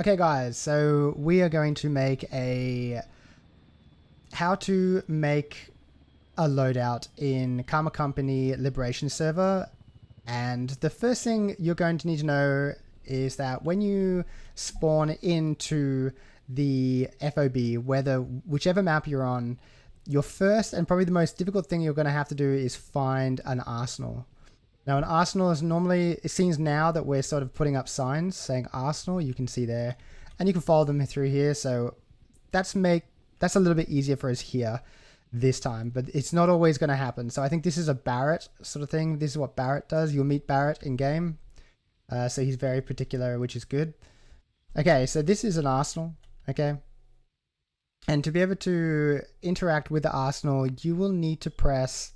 Okay guys, so we are going to make how to make a loadout in Karma Company Liberation server. And the first thing you're going to need to know is that when you spawn into the FOB, whichever map you're on, your first and probably the most difficult thing you're going to have to do is find an arsenal. Now, an arsenal is normally, it seems now that we're sort of putting up signs saying arsenal, you can see there, and you can follow them through here. So that's a little bit easier for us here this time, but it's not always going to happen. So I think this is a Barrett sort of thing. This is what Barrett does. You'll meet Barrett in game. So he's very particular, which is good. Okay, so this is an arsenal. Okay. And to be able to interact with the arsenal, you will need to press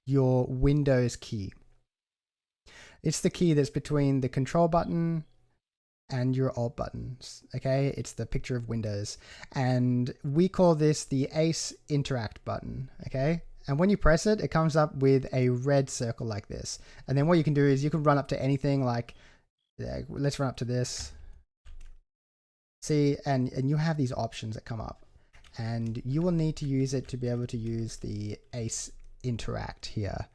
your Windows key. It's the key that's between the control button and your alt buttons. Okay, it's the picture of Windows, and we call this the Ace Interact button. Okay, and when you press it, it comes up with a red circle like this. And then what you can do is you can run up to anything like, let's run up to this. See, and you have these options that come up, and you will need to use it to be able to use the Ace Interact here.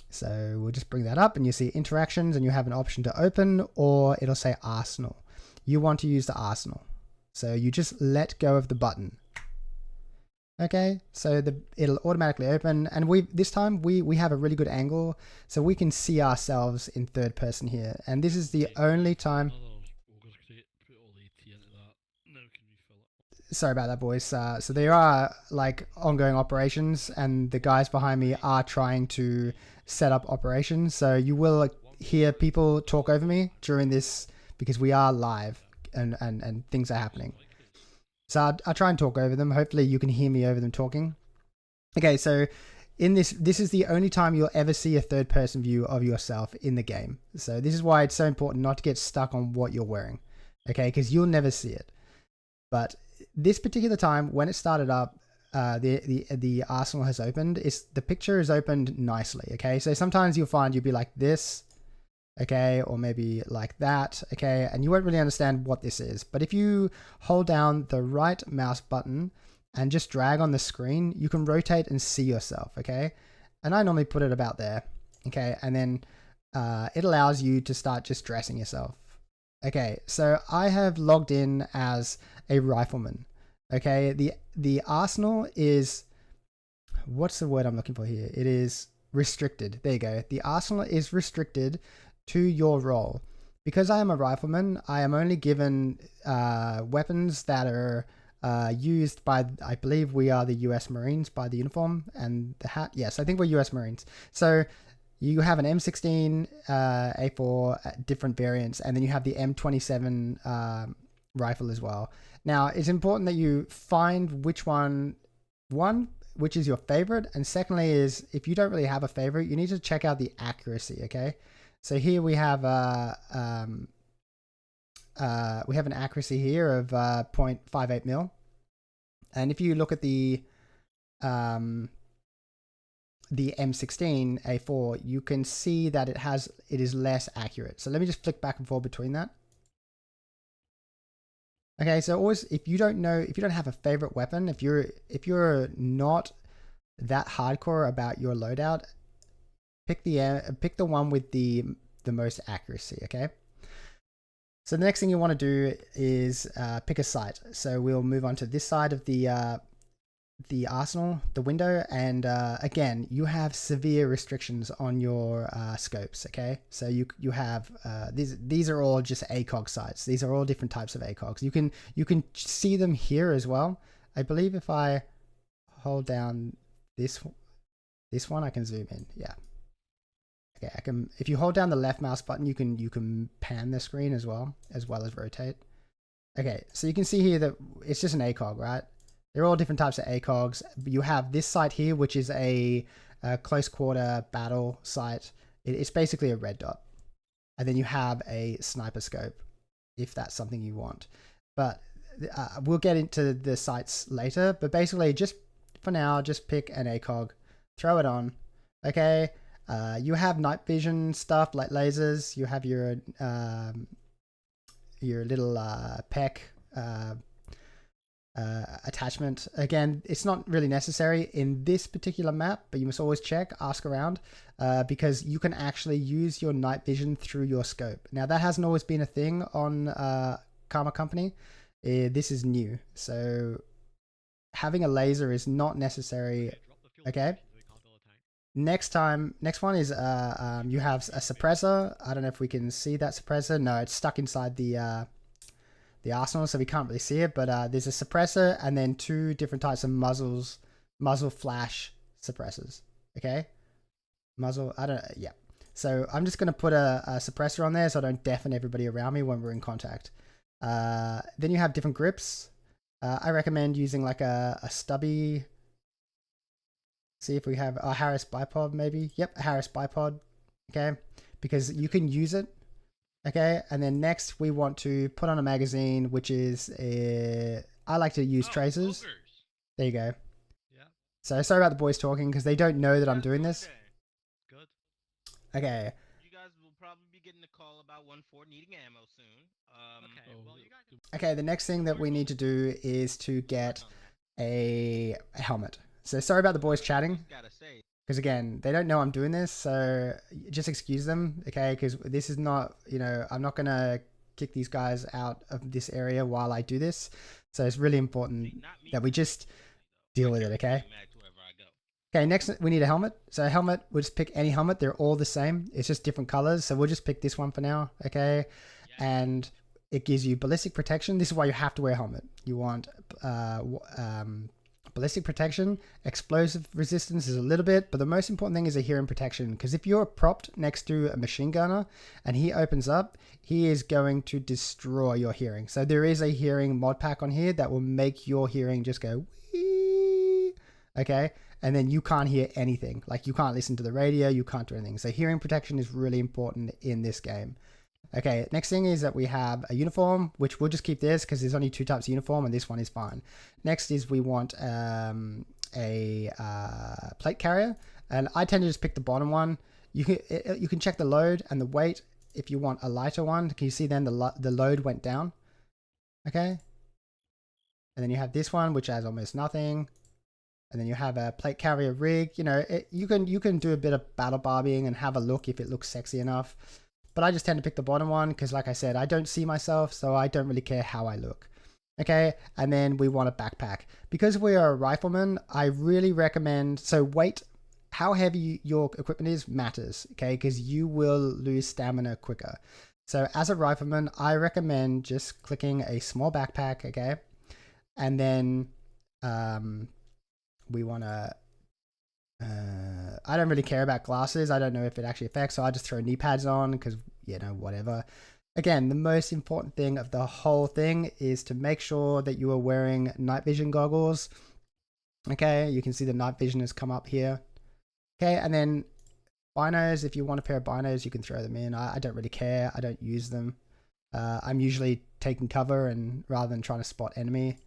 So we'll just bring that up and you see interactions and you have an option to open, or it'll say arsenal. You want to use the arsenal. So you just let go of the button. Okay, so it'll automatically open, and this time we have a really good angle, so we can see ourselves in third person here. And this is the only time. Sorry about that, boys. So there are like ongoing operations, and the guys behind me are trying to set up operations. So you will hear people talk over me during this because we are live and things are happening. So I'll try and talk over them. Hopefully you can hear me over them talking. Okay, so in this is the only time you'll ever see a third person view of yourself in the game. So this is why it's so important not to get stuck on what you're wearing. Okay, because you'll never see it. But this particular time, when it started up, the arsenal has opened. The picture is opened nicely. Okay, so sometimes you'll find you'll be like this, okay, or maybe like that, okay, and you won't really understand what this is. But if you hold down the right mouse button and just drag on the screen, you can rotate and see yourself. Okay, and I normally put it about there. Okay, and then it allows you to start just dressing yourself. Okay, so I have logged in as a rifleman. Okay, the arsenal is, what's the word I'm looking for here? It is restricted. There you go. The arsenal is restricted to your role. Because I am a rifleman, I am only given weapons that are used by, I believe we are the US Marines by the uniform and the hat. Yes, I think we're US Marines. So you have an M16, A4, different variants, and then you have the M27 rifle as well. Now, it's important that you find which which is your favorite, and secondly is, if you don't really have a favorite, you need to check out the accuracy, okay? So here we have an accuracy here of 0.58 mil. And if you look at the M16 A4, you can see that it is less accurate. So let me just flick back and forth between that. Okay, so always, if you don't have a favorite weapon, if you're not that hardcore about your loadout, pick the one with the most accuracy. Okay. So the next thing you want to do is pick a site. So we'll move on to this side of the arsenal, the window, and again, you have severe restrictions on your scopes. Okay, so you have these are all just ACOG sites. These are all different types of ACOGs. You can see them here as well. I believe if I hold down this one, I can zoom in. Yeah. Okay, I can. If you hold down the left mouse button, you can pan the screen as well as rotate. Okay, so you can see here that it's just an ACOG, right? They're all different types of ACOGs. You have this site here, which is a close quarter battle site. It's basically a red dot. And then you have a sniper scope, if that's something you want. But we'll get into the sites later. But basically, just for now, just pick an ACOG, throw it on. Okay. You have night vision stuff like lasers. You have your your little peck attachment. Again, it's not really necessary in this particular map, but you must always check, ask around, because you can actually use your night vision through your scope. Now that hasn't always been a thing on Karma Company. This is new, so having a laser is not necessary. Okay. Next one is you have a suppressor. I don't know if we can see that suppressor. No, it's stuck inside the arsenal, so we can't really see it, but there's a suppressor and then 2 different types of muzzle flash suppressors. Okay, muzzle, I don't, yeah. So I'm just going to put a suppressor on there so I don't deafen everybody around me when we're in contact. Then you have different grips. I recommend using like a stubby, see if we have a Harris bipod maybe. Yep, a Harris bipod. Okay, because you can use it. Okay, and then next we want to put on a magazine, which is I like to use tracers. Ogres. There you go. Yeah. So sorry about the boys talking because they don't know that I'm doing this. Good. Okay. You guys will probably be getting a call about 1-4 needing ammo soon. Okay, the next thing that we need to do is to get a helmet. So sorry about the boys chatting. Because again, they don't know I'm doing this, so just excuse them, okay? Because this is not, you know, I'm not going to kick these guys out of this area while I do this. So it's really important that we just deal with it, okay? Okay, next we need a helmet. So a helmet, we'll just pick any helmet. They're all the same. It's just different colors. So we'll just pick this one for now, okay? And it gives you ballistic protection. This is why you have to wear a helmet. You want ballistic protection, explosive resistance is a little bit, but the most important thing is a hearing protection, because if you're propped next to a machine gunner and he opens up, he is going to destroy your hearing. So there is a hearing mod pack on here that will make your hearing just go wee, okay? And then you can't hear anything. Like you can't listen to the radio, you can't do anything. So hearing protection is really important in this game. Okay, next thing is that we have a uniform, which we'll just keep this because there's only 2 types of uniform and this one is fine. Next is we want a plate carrier, and I tend to just pick the bottom one. You can check the load and the weight if you want a lighter one. Can you see then the load went down? Okay. And then you have this one, which has almost nothing. And then you have a plate carrier rig. You know, you can do a bit of battle barbing and have a look if it looks sexy enough. But I just tend to pick the bottom one because, like I said, I don't see myself, so I don't really care how I look. Okay, and then we want a backpack. Because we are a rifleman, I really recommend, so weight, how heavy your equipment is matters, okay, because you will lose stamina quicker. So as a rifleman, I recommend just clicking a small backpack, okay, and then we want to, I don't really care about glasses. I don't know if it actually affects, so I just throw knee pads on because, you know, whatever. Again, the most important thing of the whole thing is to make sure that you are wearing night vision goggles. Okay, you can see the night vision has come up here. Okay, and then binos, if you want a pair of binos, you can throw them in. I don't really care. I don't use them. I'm usually taking cover and rather than trying to spot enemy.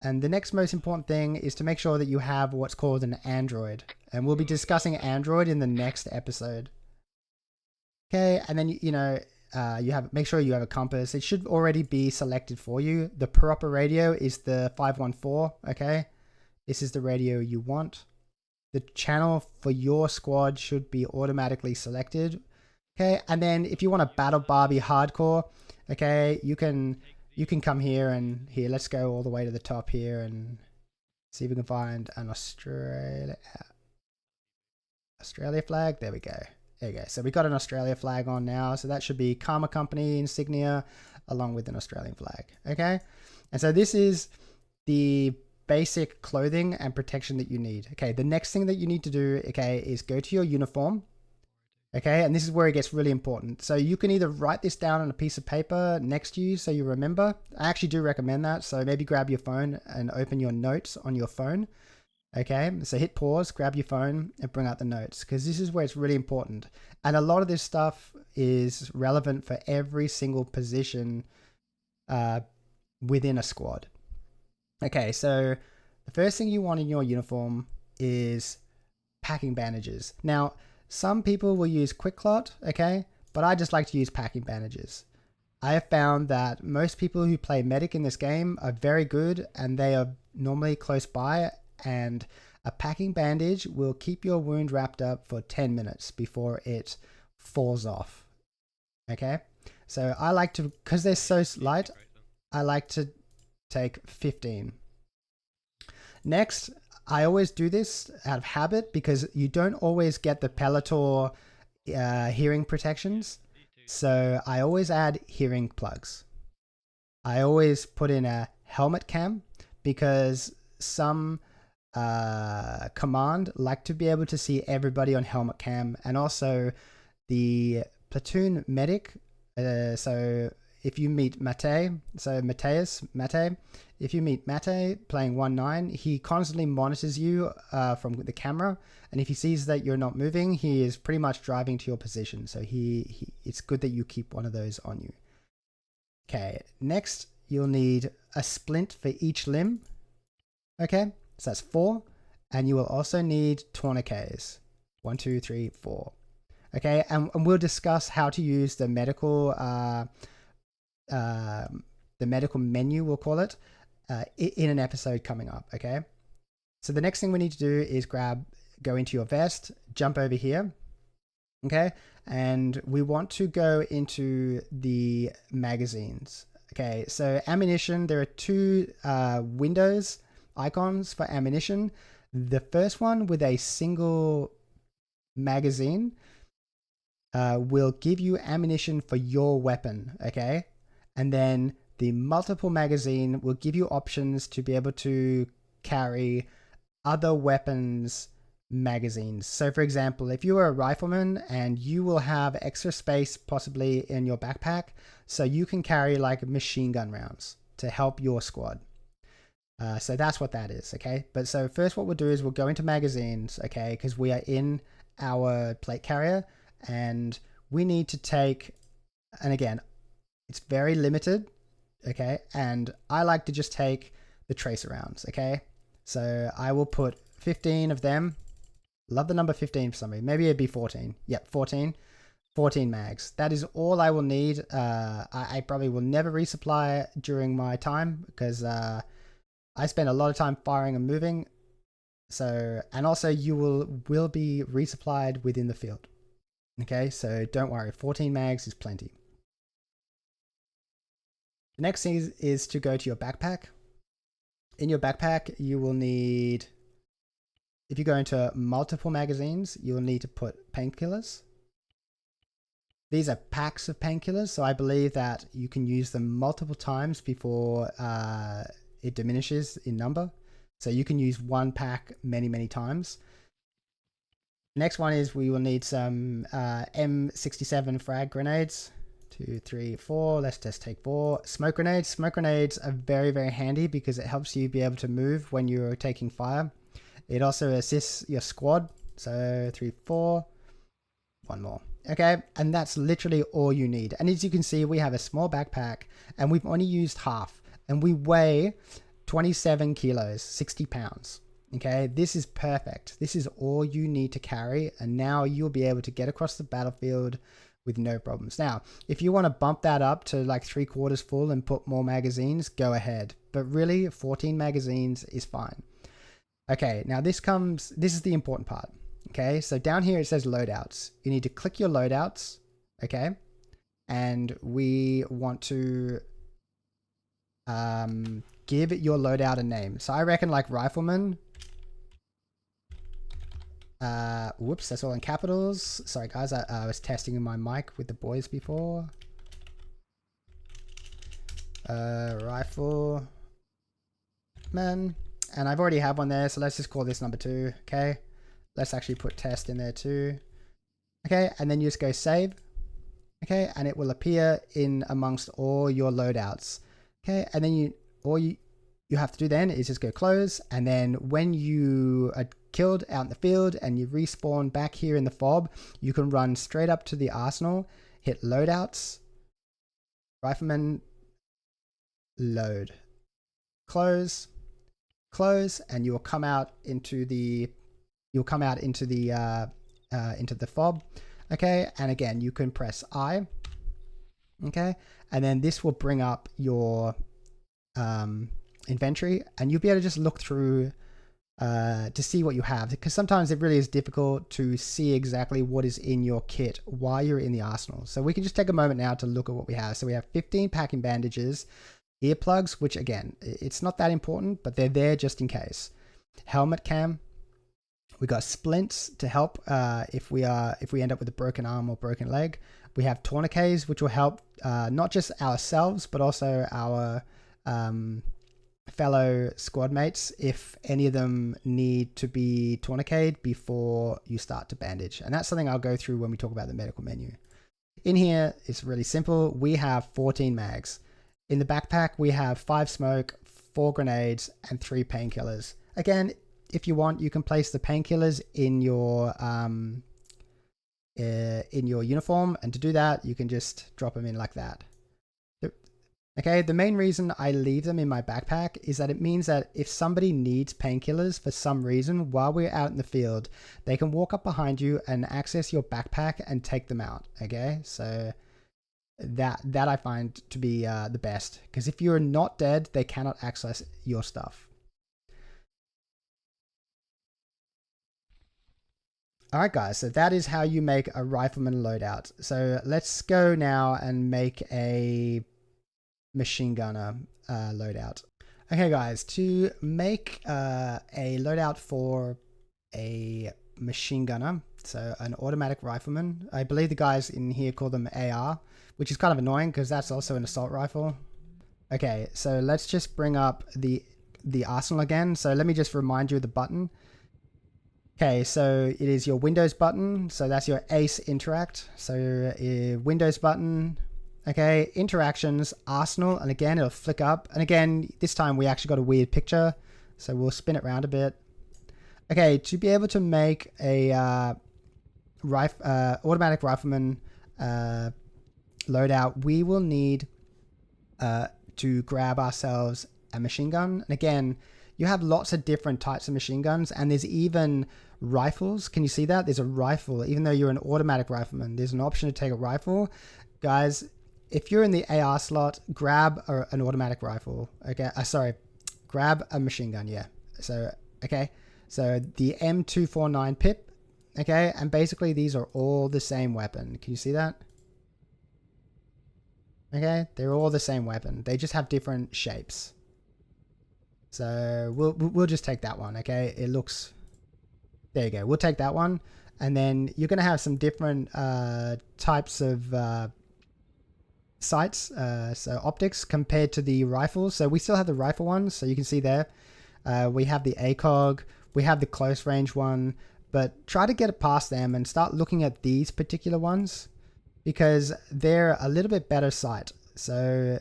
And the next most important thing is to make sure that you have what's called an Android. And we'll be discussing Android in the next episode. Okay, and then, you know, make sure you have a compass. It should already be selected for you. The proper radio is the 514, okay? This is the radio you want. The channel for your squad should be automatically selected. Okay, and then if you want a battle Barbie hardcore, okay, you can come here and here. Let's go all the way to the top here and see if we can find an Australia flag. There we go. There you go. So we got an Australia flag on now. So that should be Karma Company insignia along with an Australian flag. Okay. And so this is the basic clothing and protection that you need. Okay. The next thing that you need to do, okay, is go to your uniform. Okay. And this is where it gets really important. So you can either write this down on a piece of paper next to you so you remember. I actually do recommend that. So maybe grab your phone and open your notes on your phone. Okay, so hit pause, grab your phone and bring out the notes because this is where it's really important. And a lot of this stuff is relevant for every single position within a squad. Okay, so the first thing you want in your uniform is packing bandages. Now, some people will use quick clot, okay, but I just like to use packing bandages. I have found that most people who play medic in this game are very good, and they are normally close by, and a packing bandage will keep your wound wrapped up for 10 minutes before it falls off. Okay, so I like to, because they're so light, I like to take 15. Next, I always do this out of habit because you don't always get the Pelletor hearing protections. So I always add hearing plugs. I always put in a helmet cam because some command like to be able to see everybody on helmet cam, and also the platoon medic. So if you meet Mate, if you meet Mate playing 1-9, he constantly monitors you from the camera, and if he sees that you're not moving, he is pretty much driving to your position. So it's good that you keep one of those on you. Okay, next you'll need a splint for each limb. Okay, so that's 4, and you will also need tourniquets. 1, 2, 3, 4. Okay, and we'll discuss how to use the medical menu, we'll call it, in an episode coming up. Okay, so the next thing we need to do is go into your vest, jump over here. Okay, and we want to go into the magazines. Okay, so ammunition, there are 2 windows icons for ammunition. The first one with a single magazine will give you ammunition for your weapon. Okay, and then the multiple magazine will give you options to be able to carry other weapons magazines. So for example, if you are a rifleman, and you will have extra space possibly in your backpack, so you can carry like machine gun rounds to help your squad. So that's what that is. Okay, but so first what we'll do is we'll go into magazines. Okay, because we are in our plate carrier, and we need to take, and again, it's very limited. Okay, and I like to just take the tracer rounds. Okay, so I will put 15 of them. Love the number 15 for some reason. Maybe it'd be 14. Yep, 14. 14 mags. That is all I will need. I probably will never resupply during my time because I spend a lot of time firing and moving. So, and also you will be resupplied within the field. Okay, so don't worry. 14 mags is plenty. The next thing is to go to your backpack. In your backpack, you will need, if you go into multiple magazines, you'll need to put painkillers. These are packs of painkillers, so I believe that you can use them multiple times before it diminishes in number. So you can use one pack many, many times. Next one is we will need some M67 frag grenades. 2, 3, 4. Let's just take 4. Smoke grenades. Smoke grenades are very, very handy because it helps you be able to move when you're taking fire. It also assists your squad. So 3, 4. One more. Okay, and that's literally all you need. And as you can see, we have a small backpack, and we've only used half, and we weigh 27 kilos, 60 pounds. Okay, this is perfect. This is all you need to carry, and now you'll be able to get across the battlefield with no problems. Now, if you want to bump that up to like 3/4 full and put more magazines, go ahead. But really, 14 magazines is fine. Okay, now this is the important part. Okay, so down here it says loadouts. You need to click your loadouts. Okay, and we want to give your loadout a name. So I reckon like Rifleman. Whoops, that's all in capitals. Sorry guys, I was testing my mic with the boys before. Rifleman. And I've already have one there, so let's just call this number 2. Okay, let's actually put test in there too. Okay, and then you just go save. Okay, and it will appear in amongst all your loadouts. Okay, and then all you have to do then is just go close, and then when you are killed out in the field and you respawn back here in the fob, you can run straight up to the arsenal, hit loadouts, Rifleman, load, close, and you will come out into the fob. Okay, and again you can press I Okay, and then this will bring up your inventory, and you'll be able to just look through to see what you have, because sometimes it really is difficult to see exactly what is in your kit while you're in the arsenal. So we can just take a moment now to look at what we have. So we have 15 packing bandages, earplugs, which again, it's not that important, but they're there just in case. Helmet cam. We got splints to help if we end up with a broken arm or broken leg. We have tourniquets, which will help not just ourselves but also our fellow squad mates if any of them need to be tourniqueted before you start to bandage. And that's something I'll go through when we talk about the medical menu. In here, it's really simple. We have 14 mags. In the backpack, we have 5 smoke, 4 grenades, and 3 painkillers. Again, if you want, you can place the painkillers in your uniform, and to do that, you can just drop them in like that. Okay, the main reason I leave them in my backpack is that it means that if somebody needs painkillers for some reason while we're out in the field, they can walk up behind you and access your backpack and take them out. Okay, so that I find to be the best, because if you're not dead, they cannot access your stuff. Alright guys, so that is how you make a rifleman loadout. So let's go now and make a machine gunner loadout. Okay guys, to make a loadout for a machine gunner, so an automatic rifleman, I believe the guys in here call them AR, which is kind of annoying because that's also an assault rifle. Okay, so let's just bring up the arsenal again. So let me just remind you of the button. Okay, so it is your Windows button. So that's your ACE interact. So Windows button. Okay, interactions, arsenal, and again, it'll flick up. And again, this time we actually got a weird picture. So we'll spin it around a bit. Okay, to be able to make a automatic rifleman loadout, we will need to grab ourselves a machine gun. And again, you have lots of different types of machine guns, and there's even rifles. Can you see that? There's a rifle. Even though you're an automatic rifleman, there's an option to take a rifle. Guys, if you're in the AR slot, grab an automatic rifle. Okay, sorry, grab a machine gun. Yeah. So okay, so the M249 pip. Okay, and basically these are all the same weapon. Can you see that? Okay, they're all the same weapon. They just have different shapes. So we'll just take that one. Okay, it looks. There you go. We'll take that one, and then you're gonna have some different types of sights, so optics compared to the rifles. So we still have the rifle ones, so you can see there. We have the ACOG, we have the close range one, but try to get it past them and start looking at these particular ones because they're a little bit better sight. So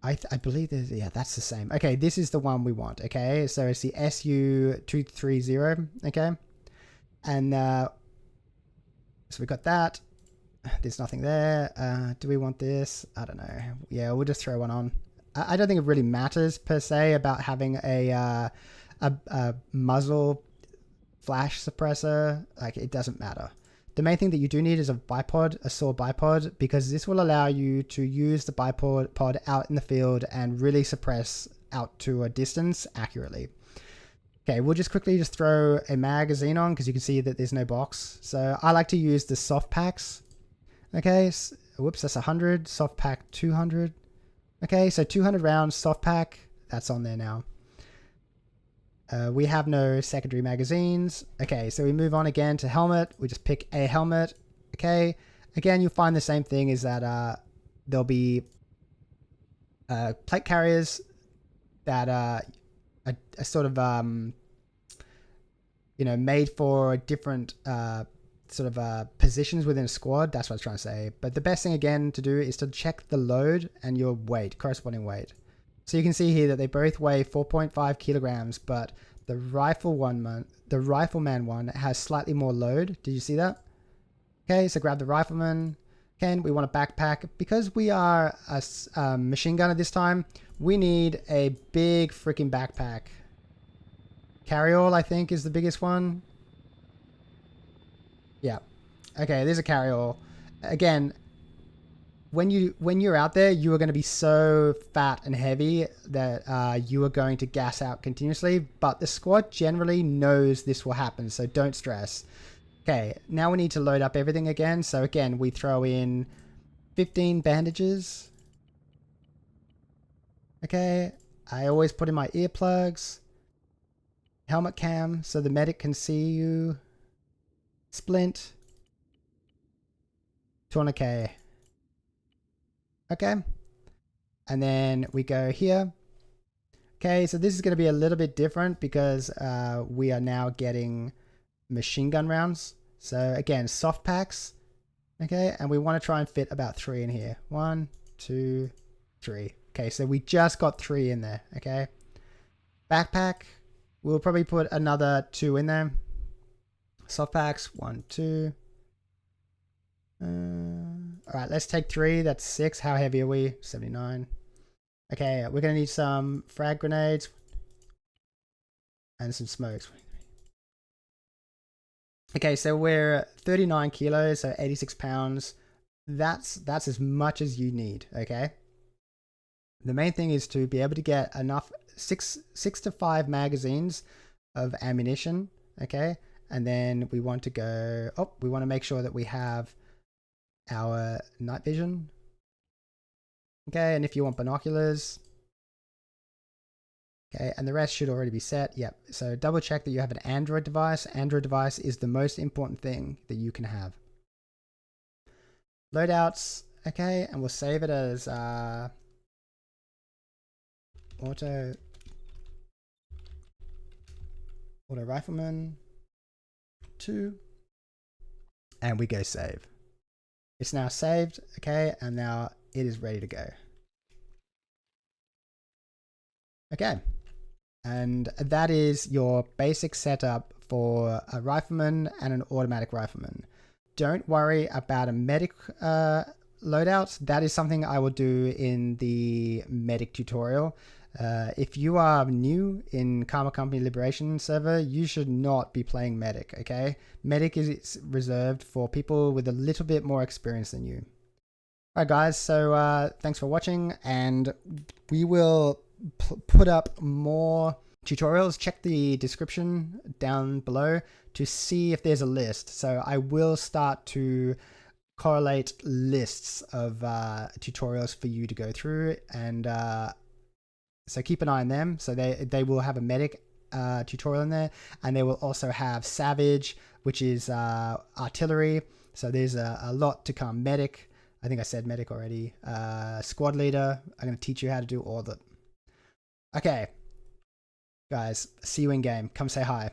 I believe yeah, that's the same. Okay, this is the one we want. Okay, so it's the SU230. Okay, and so we got that. There's nothing there. Do we want this? I don't know. Yeah, we'll just throw one on. I don't think it really matters per se about having a muzzle flash suppressor. Like, it doesn't matter. The main thing that you do need is a bipod, a saw bipod, because this will allow you to use the bipod out in the field and really suppress out to a distance accurately. Okay, we'll just quickly throw a magazine on because you can see that there's no box. So I like to use the soft packs. Okay, whoops, that's 100, soft pack 200. Okay, so 200 rounds, soft pack, that's on there now. We have no secondary magazines. Okay, so we move on again to helmet. We just pick a helmet. Okay, again, you'll find the same thing is that there'll be plate carriers that are sort of, made for different positions within a squad. That's what I was trying to say. But the best thing again to do is to check the load and your weight, corresponding weight. So you can see here that they both weigh 4.5 kilograms, but the rifleman one has slightly more load. Did you see that? Okay, so grab the rifleman. Again, we want a backpack. Because we are a machine gunner this time, we need a big freaking backpack. Carryall, I think, is the biggest one. Yeah. Okay, there's a carryall. Again, when you're out there, you are going to be so fat and heavy that you are going to gas out continuously. But the squad generally knows this will happen, so don't stress. Okay, now we need to load up everything again. So again, we throw in 15 bandages. Okay, I always put in my earplugs. Helmet cam so the medic can see you. Splint. Tourniquet. Okay. And then we go here. Okay, so this is going to be a little bit different because we are now getting machine gun rounds. So again, soft packs. Okay, and we want to try and fit about 3 in here. 1, 2, 3. Okay, so we just got 3 in there. Okay. Backpack. We'll probably put another 2 in there. Soft packs. 1, 2. All right, let's take 3. That's 6. How heavy are we? 79. Okay, we're going to need some frag grenades and some smokes. Okay, so we're 39 kilos, so 86 pounds. That's as much as you need, okay? The main thing is to be able to get enough 6 to 5 magazines of ammunition, okay? And then we want to go, we want to make sure that we have our night vision. Okay, and if you want binoculars. Okay, and the rest should already be set. Yep, so double check that you have an Android device. Android device is the most important thing that you can have. Loadouts, okay, and we'll save it as auto Rifleman 2, and we go save. It's now saved, okay, and now it is ready to go. Okay, and that is your basic setup for a rifleman and an automatic rifleman. Don't worry about a medic loadout. That is something I will do in the medic tutorial. If you are new in Karma Company Liberation server, you should not be playing medic, okay? Medic is reserved for people with a little bit more experience than you. Alright guys, so thanks for watching, and we will put up more tutorials. Check the description down below to see if there's a list. So I will start to correlate lists of tutorials for you to go through, and so keep an eye on them. So they will have a medic tutorial in there, and they will also have savage, which is artillery. So there's a lot to come. Medic, I think I said medic already. Squad leader, I'm going to teach you how to do all of it. Okay, guys, see you in game. Come say hi.